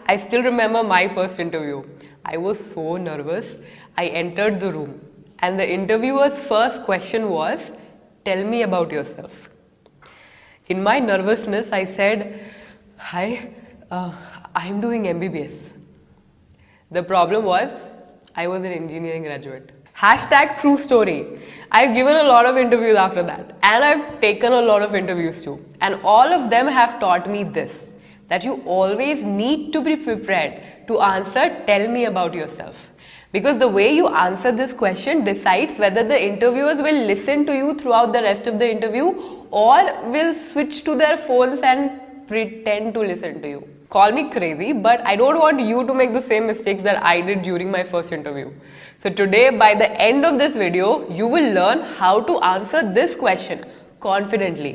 I still remember my first interview. I was so nervous. I entered the room and the interviewer's first question was, "Tell me about yourself." In my nervousness, I said, "Hi, I'm doing MBBS." The problem was, I was an engineering graduate. Hashtag true story. I've given a lot of interviews after that, and I've taken a lot of interviews too. And all of them have taught me this, that you always need to be prepared to answer, "Tell me about yourself." Because the way you answer this question decides whether the interviewers will listen to you throughout the rest of the interview or will switch to their phones and pretend to listen to you. Call me crazy, but I don't want you to make the same mistakes that I did during my first interview. So today, by the end of this video, you will learn how to answer this question confidently,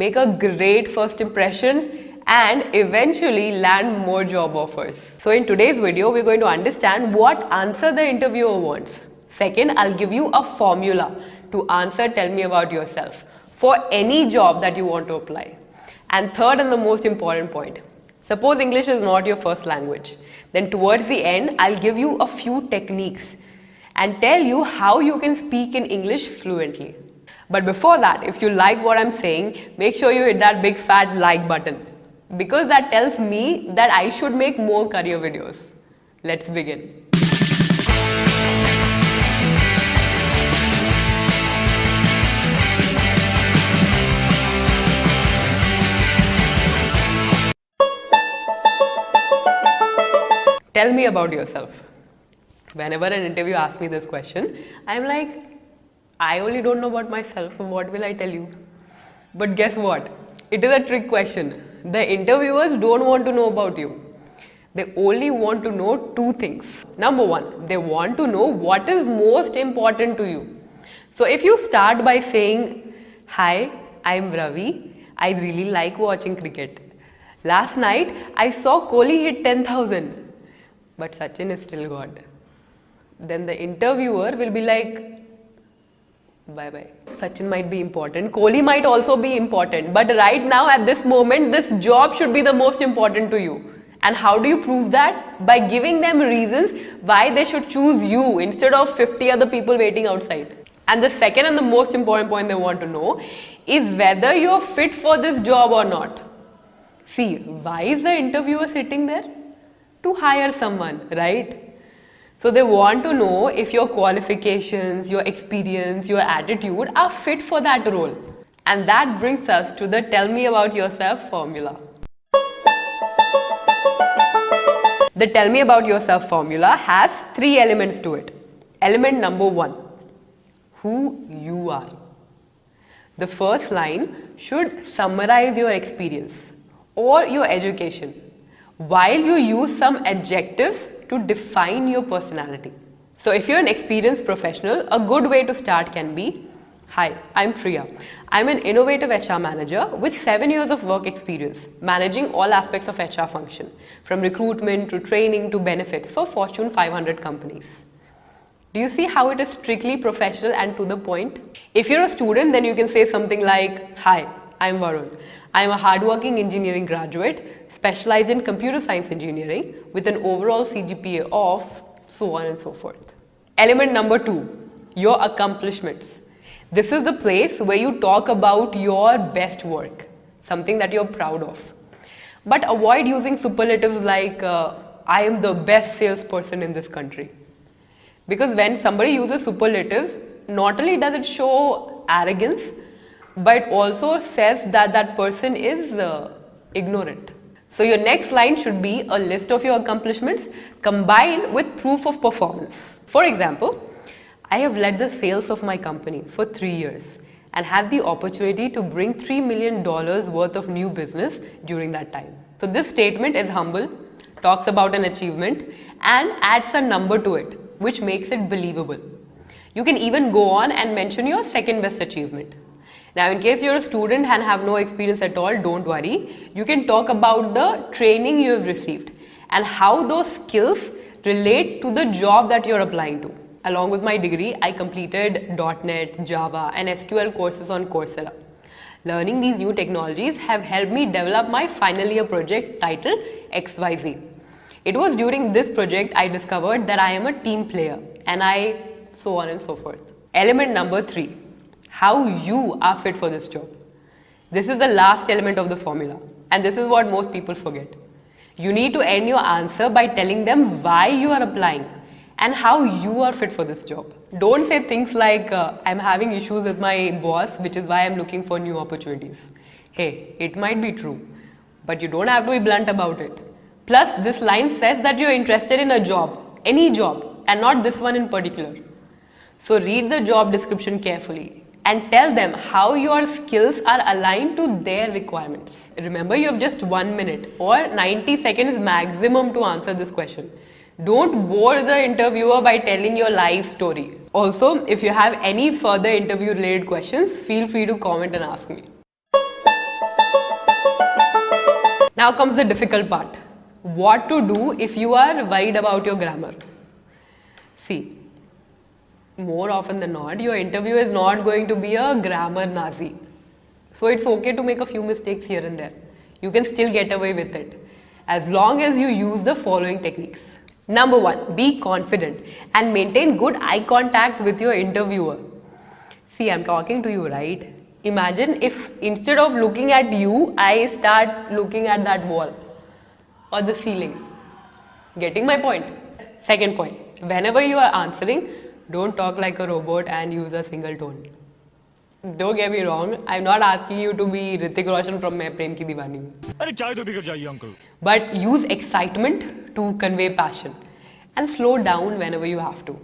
make a great first impression, and eventually land more job offers. So in today's video, we're going to understand what answer the interviewer wants. Second, I'll give you a formula to answer "Tell me about yourself" for any job that you want to apply. And third, and the most important point, suppose English is not your first language, then towards the end, I'll give you a few techniques and tell you how you can speak in English fluently. But before that, if you like what I'm saying, make sure you hit that big fat like button, because that tells me that I should make more career videos. Let's begin. Tell me about yourself. Whenever an interview asks me this question, I'm like, I only don't know about myself. What will I tell you? But guess what? It is a trick question. The interviewers don't want to know about you. They only want to know two things. Number one, they want to know what is most important to you. So if you start by saying, "Hi, I'm Ravi. I really like watching cricket. Last night, I saw Kohli hit 10,000. But Sachin is still God." Then the interviewer will be like, bye bye. Sachin might be important, Kohli might also be important, but right now at this moment, this job should be the most important to you. And how do you prove that? By giving them reasons why they should choose you instead of 50 other people waiting outside. And the second and the most important point they want to know is whether you're fit for this job or not. See, why is the interviewer sitting there? To hire someone, right? So they want to know if your qualifications, your experience, your attitude are fit for that role. And that brings us to the "Tell me about yourself" formula. The "Tell me about yourself" formula has 3 elements to it. Element number 1, who you are. The first line should summarize your experience or your education, while you use some adjectives to define your personality. So if you're an experienced professional, a good way to start can be, "Hi, I'm Priya. I'm an innovative HR manager with 7 years of work experience, managing all aspects of HR function, from recruitment to training to benefits for Fortune 500 companies." Do you see how it is strictly professional and to the point? If you're a student, then you can say something like, "Hi, I'm Varun. I'm a hardworking engineering graduate, specialized in computer science engineering with an overall CGPA of," so on and so forth. Element number 2, your accomplishments. This is the place where you talk about your best work, something that you're proud of. But avoid using superlatives like, "I am the best salesperson in this country." Because when somebody uses superlatives, not only does it show arrogance, but also says that that person is ignorant. So your next line should be a list of your accomplishments combined with proof of performance. For example, "I have led the sales of my company for 3 years and had the opportunity to bring $3 million worth of new business during that time." So this statement is humble, talks about an achievement, and adds a number to it, which makes it believable. You can even go on and mention your second best achievement. Now, in case you're a student and have no experience at all, don't worry. You can talk about the training you have received and how those skills relate to the job that you're applying to. Along with my degree, I completed .NET, Java and SQL courses on Coursera. Learning these new technologies have helped me develop my final year project titled XYZ. It was during this project I discovered that I am a team player, and I so on and so forth. Element number 3, how you are fit for this job. This is the last element of the formula, and this is what most people forget. You need to end your answer by telling them why you are applying and how you are fit for this job. Don't say things like, I'm having issues with my boss, which is why I'm looking for new opportunities. Hey, it might be true, but you don't have to be blunt about it. Plus, this line says that you're interested in a job, any job, and not this one in particular. So read the job description carefully and tell them how your skills are aligned to their requirements. Remember, you have just 1 minute or 90 seconds maximum to answer this question. Don't bore the interviewer by telling your life story. Also, if you have any further interview related questions, feel free to comment and ask me. Now comes the difficult part. What to do if you are worried about your grammar? See, more often than not, your interview is not going to be a grammar Nazi. So it's okay to make a few mistakes here and there. You can still get away with it, as long as you use the following techniques. Number 1, be confident and maintain good eye contact with your interviewer. See, I'm talking to you, right? Imagine if instead of looking at you, I start looking at that wall or the ceiling. Getting my point? Second point, whenever you are answering, don't talk like a robot and use a single tone. Don't get me wrong, I'm not asking you to be Hrithik Roshan from Main Prem Ki Deewani Hu. अरे चाय तो बिगड़ जाइए uncle. But use excitement to convey passion and slow down whenever you have to,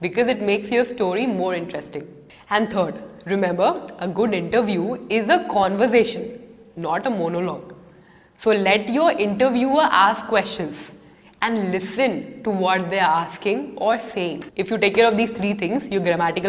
because it makes your story more interesting. And third, remember, a good interview is a conversation, not a monologue. So let your interviewer ask questions and listen to what they are asking or saying. If you take care of these 3 things, your grammatical